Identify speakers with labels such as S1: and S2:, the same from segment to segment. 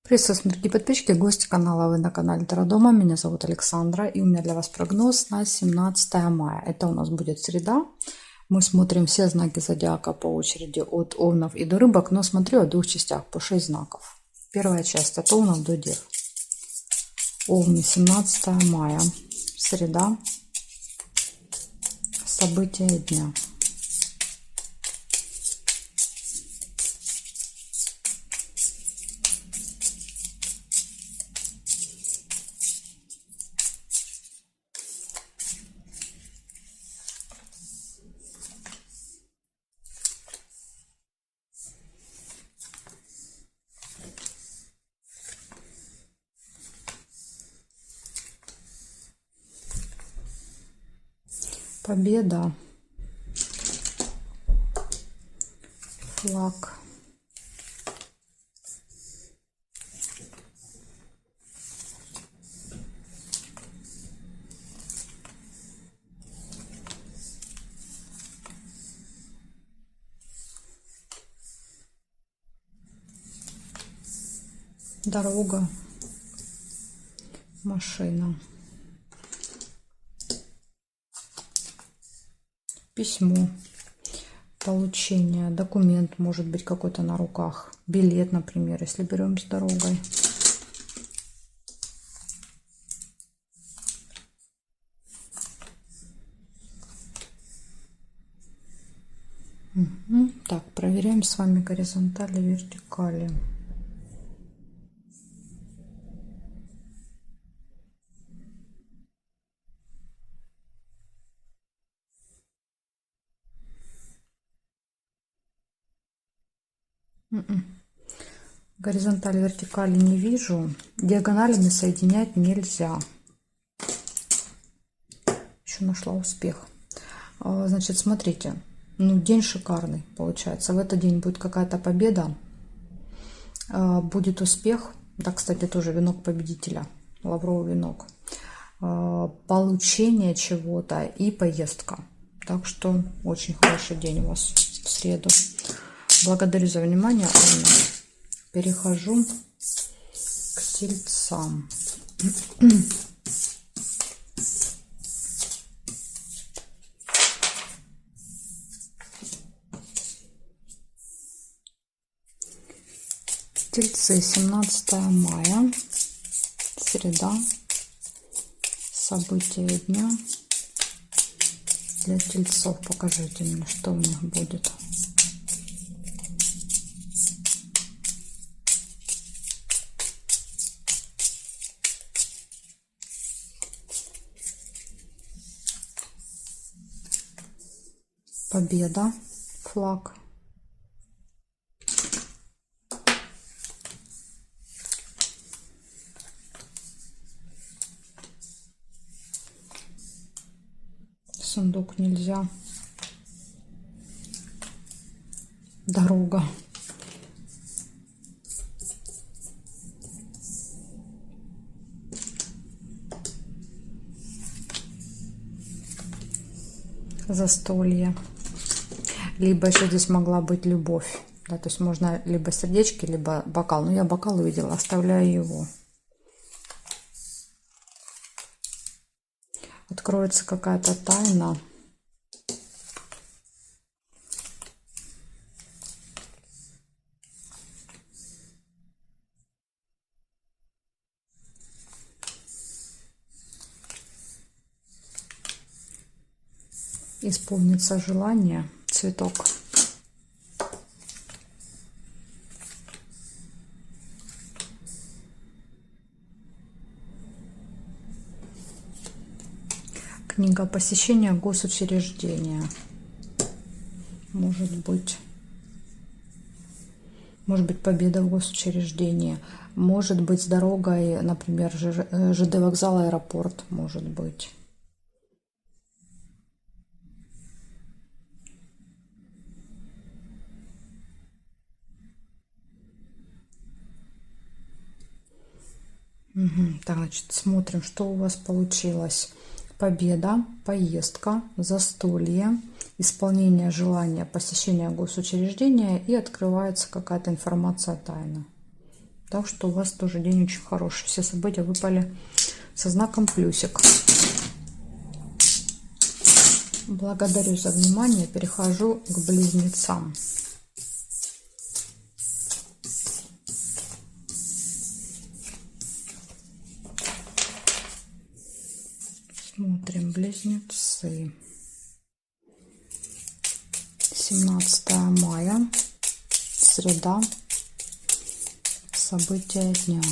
S1: Приветствую, дорогие подписчики, гости канала. Вы на канале Таро Дома. Меня зовут Александра, и у меня для вас прогноз на 17 мая. Это у нас будет среда. Мы смотрим все знаки зодиака по очереди от Овнов и до Рыбок, но смотрю о двух частях по 6 знаков. Первая часть от Овнов до Дев. Овны, 17 мая, среда, события дня. Победа, флаг, дорога, машина, письмо, получение, документ, может быть какой-то на руках, билет, например, если берем с дорогой. Так, проверяем с вами горизонтали, вертикали. Горизонтали, вертикали не вижу. Диагоналями соединять нельзя. Еще нашла успех. Значит, смотрите. Ну, день шикарный получается. В этот день будет какая-то победа. Будет успех. Да, кстати, тоже венок победителя. Лавровый венок. Получение чего-то и поездка. Так что очень хороший день у вас в среду. Благодарю за внимание. Перехожу к тельцам. Тельцы, 17 мая, среда, события дня. Для тельцов покажите мне, что у них будет. Победа, флаг. Сундук нельзя. Дорога. Застолье. Либо еще здесь могла быть любовь. Да, то есть можно либо сердечки, либо бокал. Но я бокал увидела, оставляю его. Откроется какая-то тайна. Исполнится желание. Цветок. Книга посещения госучреждения. Может быть победа в госучреждении. Может быть с дорогой, например, ЖД вокзал, аэропорт. Может быть. Так, значит, смотрим, что у вас получилось. Победа, поездка, застолье, исполнение желания, посещение госучреждения и открывается какая-то информация тайна. Так что у вас тоже день очень хороший. Все события выпали со знаком плюсик. Благодарю за внимание. Перехожу к близнецам. Смотрим близнецы. 17 мая, среда, события дня.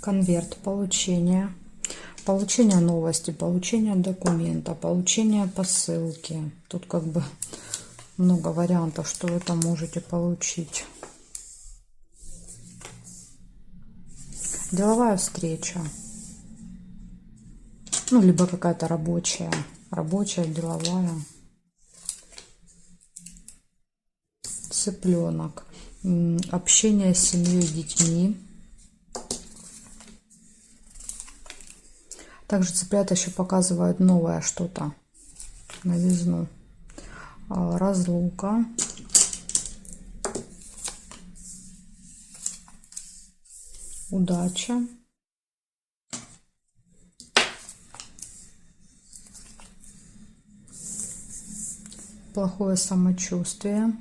S1: Конверт получения. Получение новости, получение документа, получение посылки. Тут как бы много вариантов, что вы там можете получить. Деловая встреча. Ну, либо какая-то рабочая, деловая. Цыпленок. Общение с семьей и детьми. Также цыплята еще показывают новое что-то, новизну. Разлука. Удача. Плохое самочувствие.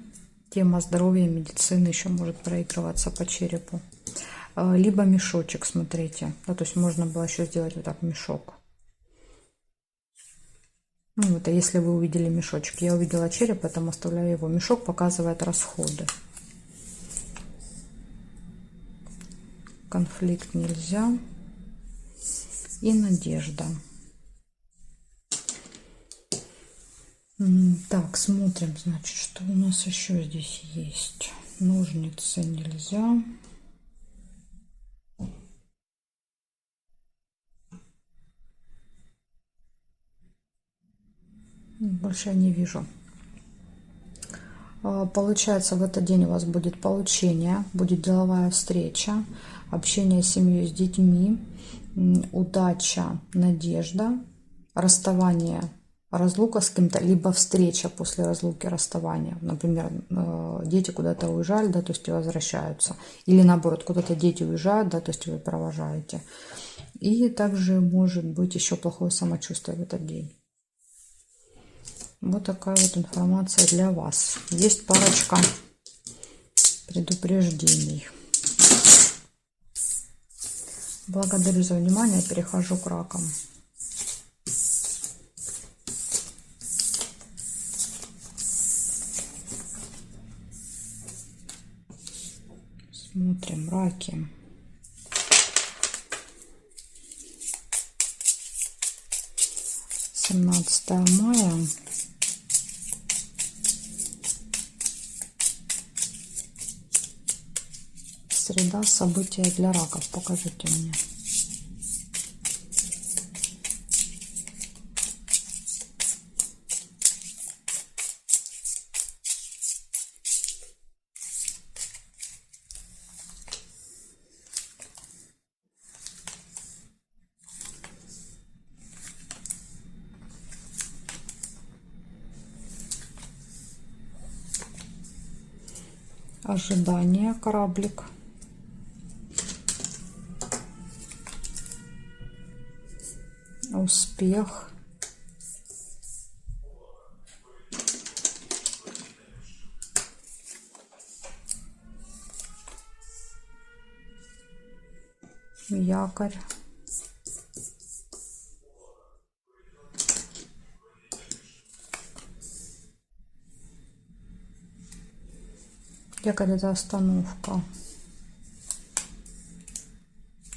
S1: Тема здоровья и медицины еще может проигрываться по черепу. Либо мешочек, смотрите. Да, то есть можно было еще сделать вот так мешок. Ну, это если вы увидели мешочек. Я увидела череп, поэтому оставляю его. Мешок показывает расходы. Конфликт нельзя. И надежда. Так, смотрим, значит, что у нас еще здесь есть. Ножницы нельзя. Больше я не вижу. Получается, в этот день у вас будет получение, будет деловая встреча, общение с семьей, с детьми, удача, надежда, расставание, разлука с кем-то, либо встреча после разлуки, расставания. Например, дети куда-то уезжали, да, то есть и возвращаются. Или наоборот, куда-то дети уезжают, да, то есть вы провожаете. И также может быть еще плохое самочувствие в этот день. Вот такая вот информация для вас. Есть парочка предупреждений. Благодарю за внимание. Перехожу к ракам. Смотрим раки. Семнадцатое мая. Среда, события для раков. Покажите мне. Ожидание, кораблик. Успех. Якорь. Якорь — это остановка.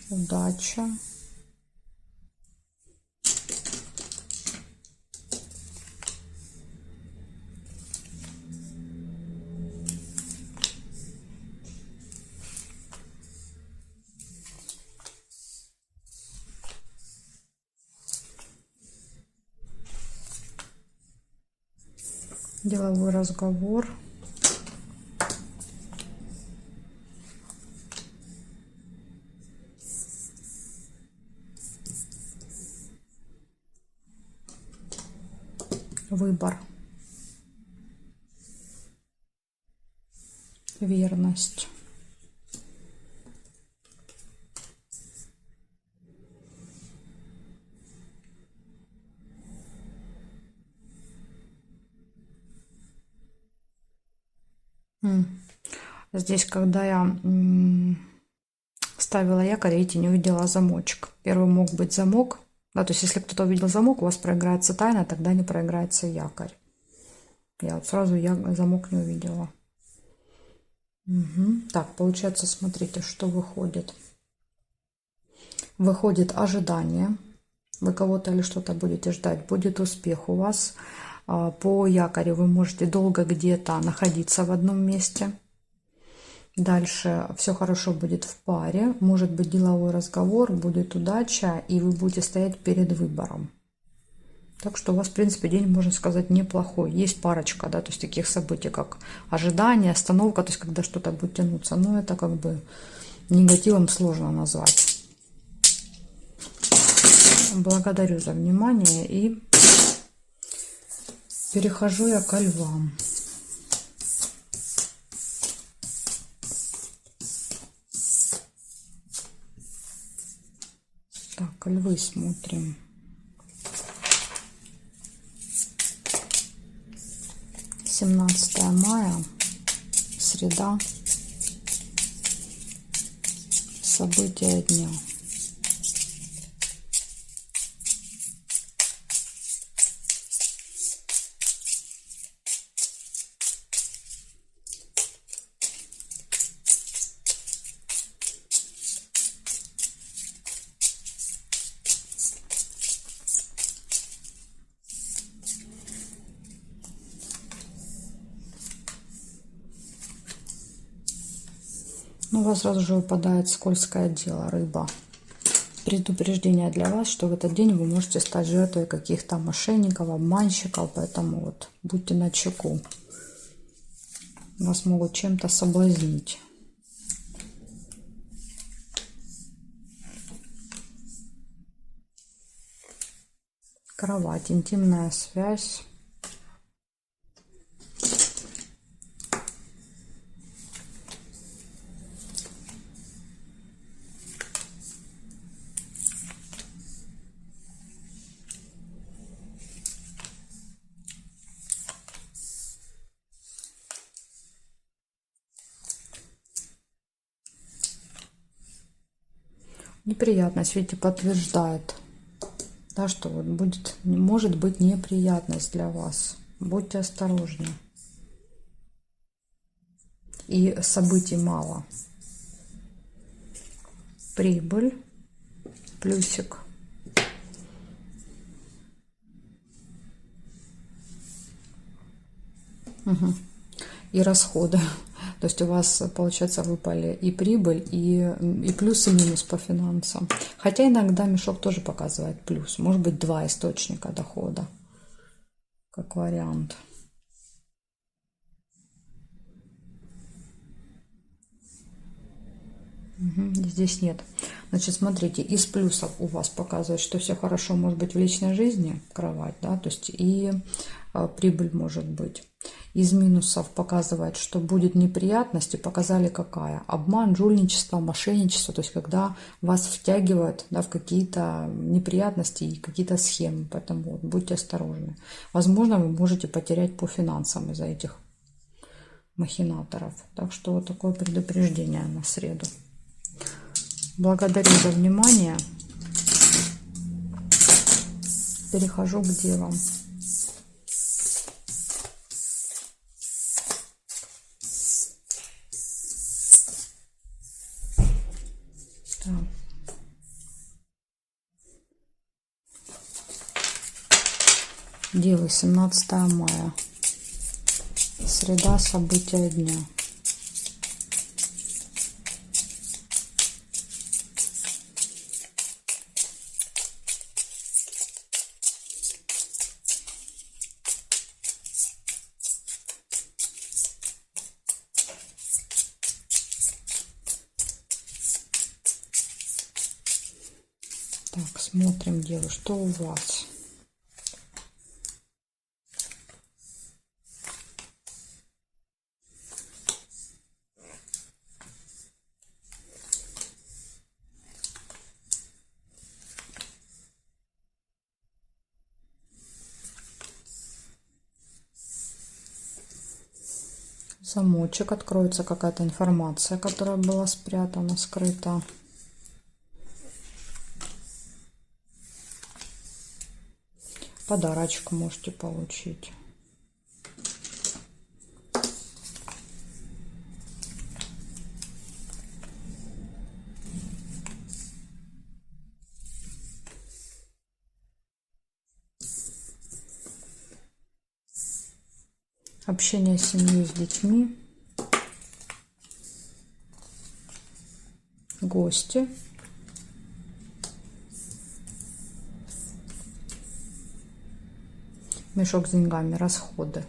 S1: Удача. деловой разговор. Выбор. Верность. Здесь, когда я ставила якорь, видите, не увидела замочек. Первый мог быть замок. Да, то есть, если кто-то увидел замок, у вас проиграется тайна, тогда не проиграется якорь. Я вот сразу замок не увидела. Угу. Так, получается, смотрите, что выходит. Выходит ожидание. Вы кого-то или что-то будете ждать. Будет успех у вас. По якорю вы можете долго где-то находиться в одном месте. Дальше все хорошо будет в паре. Может быть деловой разговор, будет удача, и вы будете стоять перед выбором. Так что у вас, в принципе, день, можно сказать, неплохой. Есть парочка, да, то есть таких событий, как ожидание, остановка, то есть когда что-то будет тянуться. Но это как бы негативом сложно назвать. Благодарю за внимание и перехожу я ко львам. Так, львы смотрим. Мая, среда, события дня. Ну, у вас сразу же выпадает скользкое дело, рыба. Предупреждение для вас, что в этот день вы можете стать жертвой каких-то мошенников, обманщиков, поэтому вот будьте начеку. Вас могут чем-то соблазнить. Кровать, интимная связь. Неприятность, видите, подтверждает, да, что вот может быть неприятность для вас. Будьте осторожны. И событий мало. Прибыль, плюсик. Угу. И расходы. То есть у вас, получается, выпали и прибыль, и плюс, и минус по финансам. Хотя иногда мешок тоже показывает плюс. Может быть, два источника дохода, как вариант. Угу, здесь нет. Значит, смотрите, из плюсов у вас показывает, что все хорошо может быть в личной жизни, кровать, да, то есть и прибыль может быть. Из минусов показывает, что будет неприятность, и показали какая. Обман, жульничество, мошенничество, то есть когда вас втягивают, да, в какие-то неприятности и какие-то схемы, поэтому вот, будьте осторожны. Возможно, вы можете потерять по финансам из-за этих махинаторов. Так что вот такое предупреждение на среду. Благодарю за внимание. Перехожу к делам. Так. Девы, 17 мая. Среда, события дня. Так, смотрим, девы, что у вас. Замочек, откроется какая-то информация, которая была спрятана, скрыта. Подарочек можете получить. Общение с семьей, с детьми. Гости. Мешок с деньгами, расходы.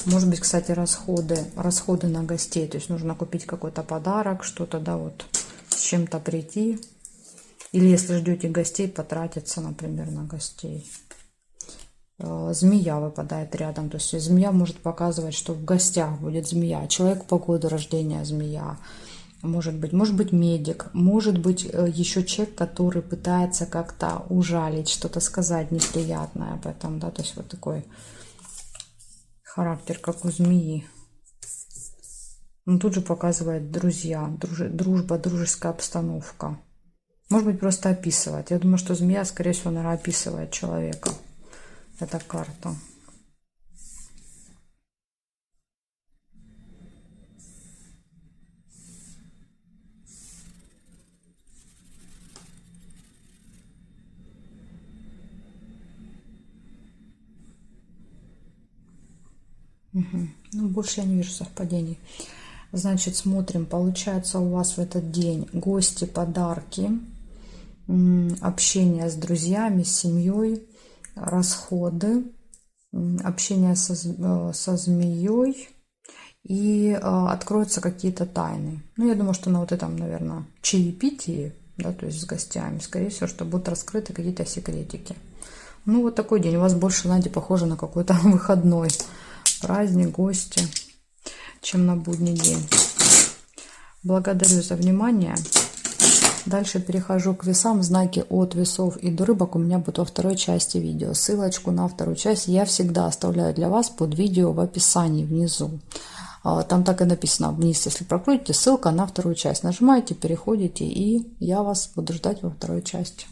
S1: Может быть, кстати, расходы на гостей. То есть нужно купить какой-то подарок, что-то, да, вот с чем-то прийти. Или если ждете гостей, потратиться, например, на гостей. Змея выпадает рядом. То есть змея может показывать, что в гостях будет змея. Человек по году рождения змея. Может быть медик. Может быть еще человек, который пытается как-то ужалить, что-то сказать неприятное об этом. Да? То есть вот такой характер, как у змеи. Но тут же показывает друзья, дружба, дружеская обстановка. Может быть, просто описывает. Я думаю, что змея, скорее всего, наверное, описывает человека. Эта карта. Угу. Ну, больше я не вижу совпадений. Значит, смотрим. Получается у вас в этот день гости, подарки, общение с друзьями, с семьей, расходы, общение со змеей и откроются какие-то тайны. Ну, я думаю, что на вот этом, наверное, чаепитии, да, то есть с гостями, скорее всего, что будут раскрыты какие-то секретики. Ну, вот такой день. У вас больше, знаете, похоже на какой-то выходной праздник, гости, чем на будний день. Благодарю за внимание. Дальше перехожу к весам. Знаки от весов и до рыбок у меня будут во второй части видео. Ссылочку на вторую часть я всегда оставляю для вас под видео в описании внизу. Там так и написано вниз, если прокрутите, ссылка на вторую часть. Нажимаете, переходите, и я вас буду ждать во второй части.